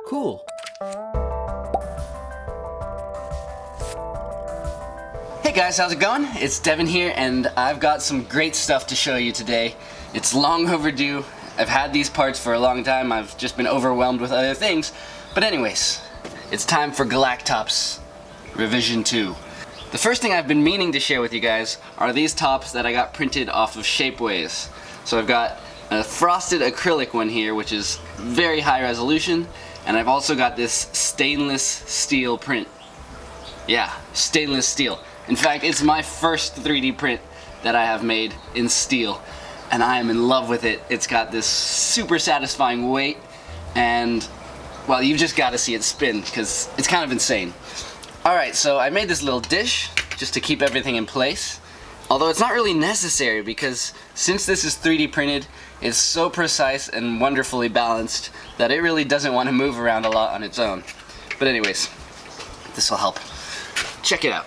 Cool. Hey guys, how's it going? It's Devin here, and I've got some great stuff to show you today. It's long overdue. I've had these parts for a long time. I've just been overwhelmed with other things. But anyways, it's time for Galactops Revision 2. The first thing I've been meaning to share with you guys are these tops that I got printed off of Shapeways. So I've got a frosted acrylic one here, which is very high resolution, and I've also got this stainless steel print. Yeah, stainless steel. In fact, it's my first 3D print that I have made in steel, and I am in love with it. It's got this super satisfying weight, and well, you've just got to see it spin because it's kind of insane. Alright, so I made this little dish just to keep everything in place. Although it's not really necessary because since this is 3D printed, it's so precise and wonderfully balanced that it really doesn't want to move around a lot on its own. But anyways, this will help. Check it out.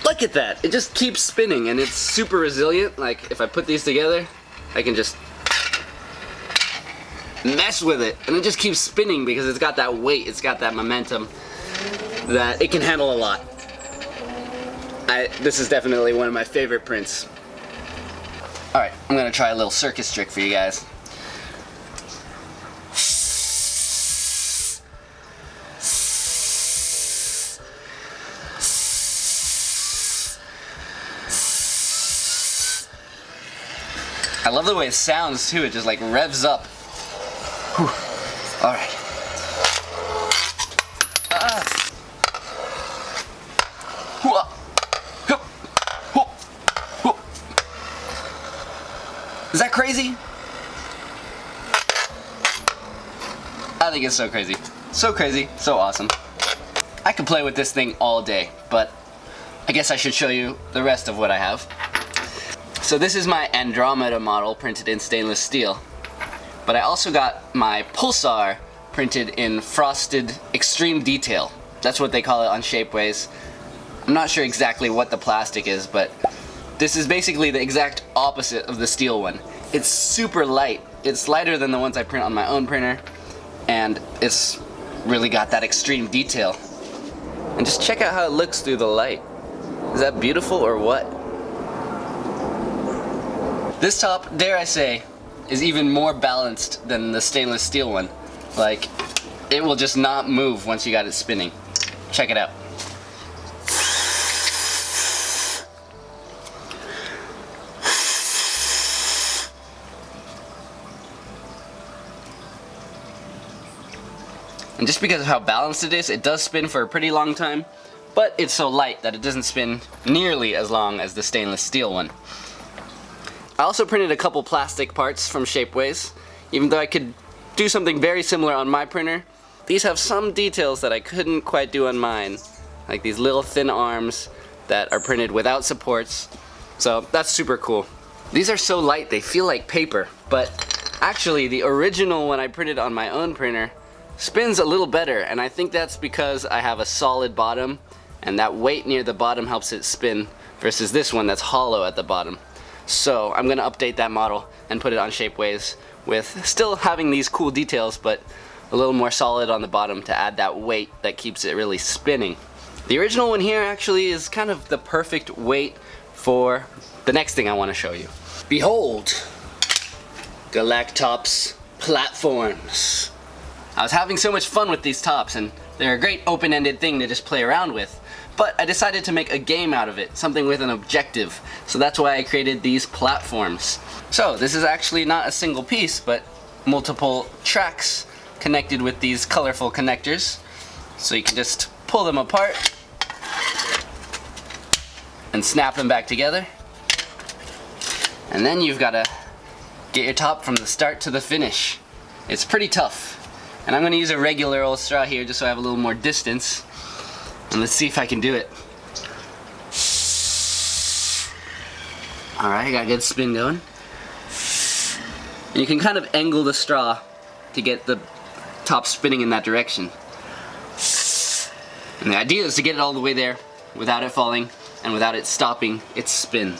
Look at that! It just keeps spinning and it's super resilient. Like, if I put these together, I can just mess with it and it just keeps spinning because it's got that weight, it's got that momentum that it can handle a lot. This is definitely one of my favorite prints. Alright, I'm gonna try a little circus trick for you guys. I love the way it sounds too, it just like revs up. Alright. Is that crazy? I think it's so crazy. So crazy, so awesome. I could play with this thing all day, but I guess I should show you the rest of what I have. So this is my Andromeda model printed in stainless steel. But I also got my Pulsar printed in frosted extreme detail. That's what they call it on Shapeways. I'm not sure exactly what the plastic is, but this is basically the exact opposite of the steel one. It's super light. It's lighter than the ones I print on my own printer, and it's really got that extreme detail. And just check out how it looks through the light. Is that beautiful or what? This top, dare I say, is even more balanced than the stainless steel one. Like, it will just not move once you got it spinning. Check it out. And just because of how balanced it is, it does spin for a pretty long time, but it's so light that it doesn't spin nearly as long as the stainless steel one. I also printed a couple plastic parts from Shapeways. Even though I could do something very similar on my printer, these have some details that I couldn't quite do on mine. Like these little thin arms that are printed without supports. So that's super cool. These are so light they feel like paper, but actually the original one I printed on my own printer spins a little better, and I think that's because I have a solid bottom and that weight near the bottom helps it spin versus this one that's hollow at the bottom. So I'm going to update that model and put it on Shapeways with still having these cool details, but a little more solid on the bottom to add that weight that keeps it really spinning. The original one here actually is kind of the perfect weight for the next thing I want to show you. Behold, Galactops platforms. I was having so much fun with these tops, and they're a great open-ended thing to just play around with. But I decided to make a game out of it, something with an objective. So that's why I created these platforms. So this is actually not a single piece, but multiple tracks connected with these colorful connectors. So you can just pull them apart and snap them back together. And then you've got to get your top from the start to the finish. It's pretty tough. And I'm going to use a regular old straw here just so I have a little more distance. And let's see if I can do it. Alright, got a good spin going. And you can kind of angle the straw to get the top spinning in that direction. And the idea is to get it all the way there without it falling and without it stopping its spin.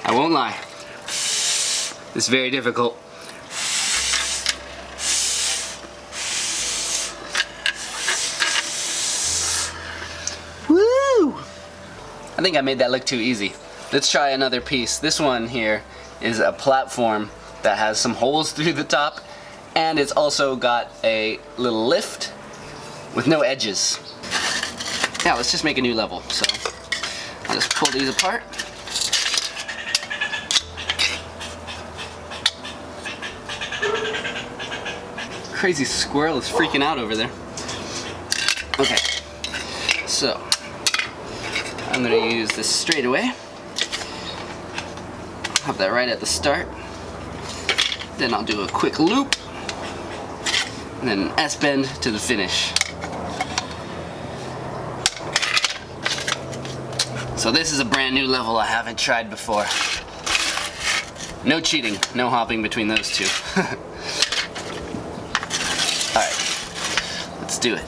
I won't lie, it's very difficult. Woo! I think I made that look too easy. Let's try another piece. This one here is a platform that has some holes through the top, and it's also got a little lift with no edges. Yeah, let's just make a new level. So I'll just pull these apart. Crazy squirrel is freaking out over there. Okay, so I'm gonna use this straight away. Have that right at the start. Then I'll do a quick loop, and then an S-bend to the finish. So this is a brand new level I haven't tried before. No cheating, no hopping between those two. Alright, let's do it.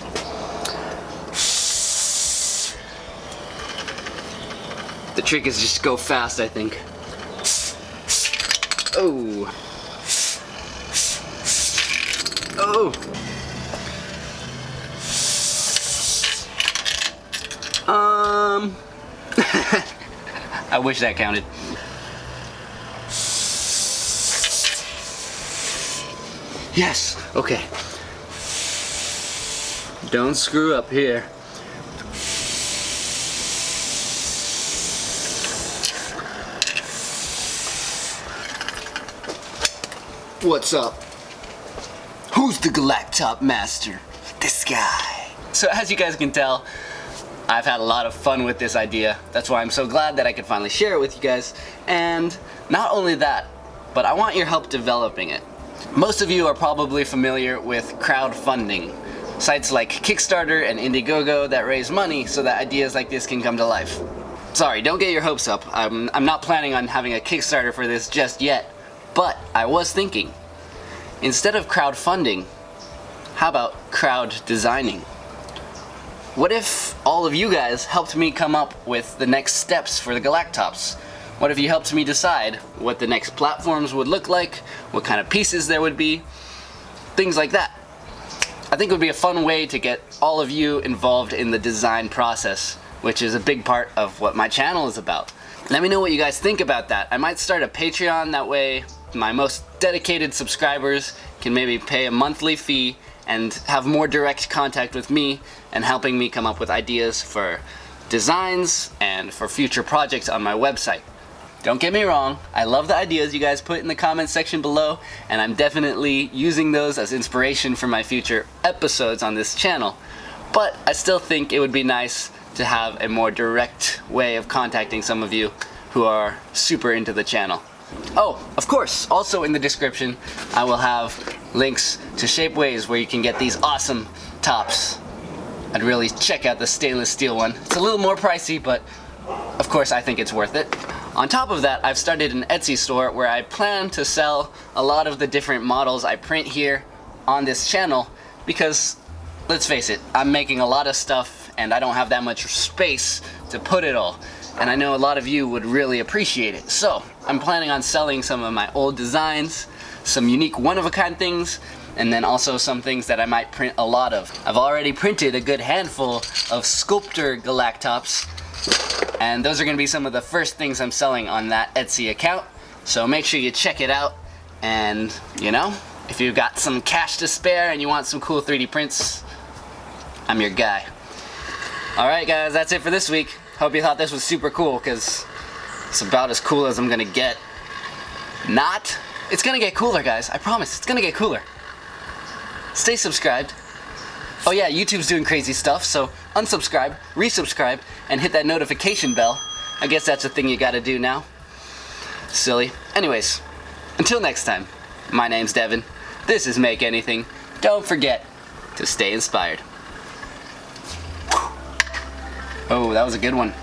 The trick is just go fast, I think. Oh. Oh. I wish that counted. Yes, okay. Don't screw up here. What's up? Who's the Galactop master? This guy. So as you guys can tell, I've had a lot of fun with this idea. That's why I'm so glad that I could finally share it with you guys. And not only that, but I want your help developing it. Most of you are probably familiar with crowdfunding. Sites like Kickstarter and Indiegogo that raise money so that ideas like this can come to life. Sorry, don't get your hopes up. I'm not planning on having a Kickstarter for this just yet. But I was thinking, instead of crowdfunding, how about crowd designing? What if all of you guys helped me come up with the next steps for the Galactops? What if you helped me decide what the next platforms would look like, what kind of pieces there would be, things like that. I think it would be a fun way to get all of you involved in the design process, which is a big part of what my channel is about. Let me know what you guys think about that. I might start a Patreon, that way my most dedicated subscribers can maybe pay a monthly fee and have more direct contact with me and helping me come up with ideas for designs and for future projects on my website. Don't get me wrong, I love the ideas you guys put in the comments section below, and I'm definitely using those as inspiration for my future episodes on this channel. But I still think it would be nice to have a more direct way of contacting some of you who are super into the channel. Oh, of course, also in the description I will have links to Shapeways where you can get these awesome tops. I'd really check out the stainless steel one. It's a little more pricey, but of course I think it's worth it. On top of that, I've started an Etsy store where I plan to sell a lot of the different models I print here on this channel because, let's face it, I'm making a lot of stuff and I don't have that much space to put it all. And I know a lot of you would really appreciate it. So I'm planning on selling some of my old designs, some unique one-of-a-kind things, and then also some things that I might print a lot of. I've already printed a good handful of sculptor Galactops, and those are going to be some of the first things I'm selling on that Etsy account. So make sure you check it out, and you know, if you've got some cash to spare and you want some cool 3D prints, I'm your guy. Alright guys, that's it for this week. Hope you thought this was super cool, because it's about as cool as I'm gonna get. Not? It's gonna get cooler, guys. I promise, it's gonna get cooler. Stay subscribed. Oh yeah, YouTube's doing crazy stuff, so unsubscribe, resubscribe, and hit that notification bell. I guess that's a thing you gotta do now. Silly. Anyways, until next time, my name's Devin. This is Make Anything. Don't forget to stay inspired. Oh, that was a good one.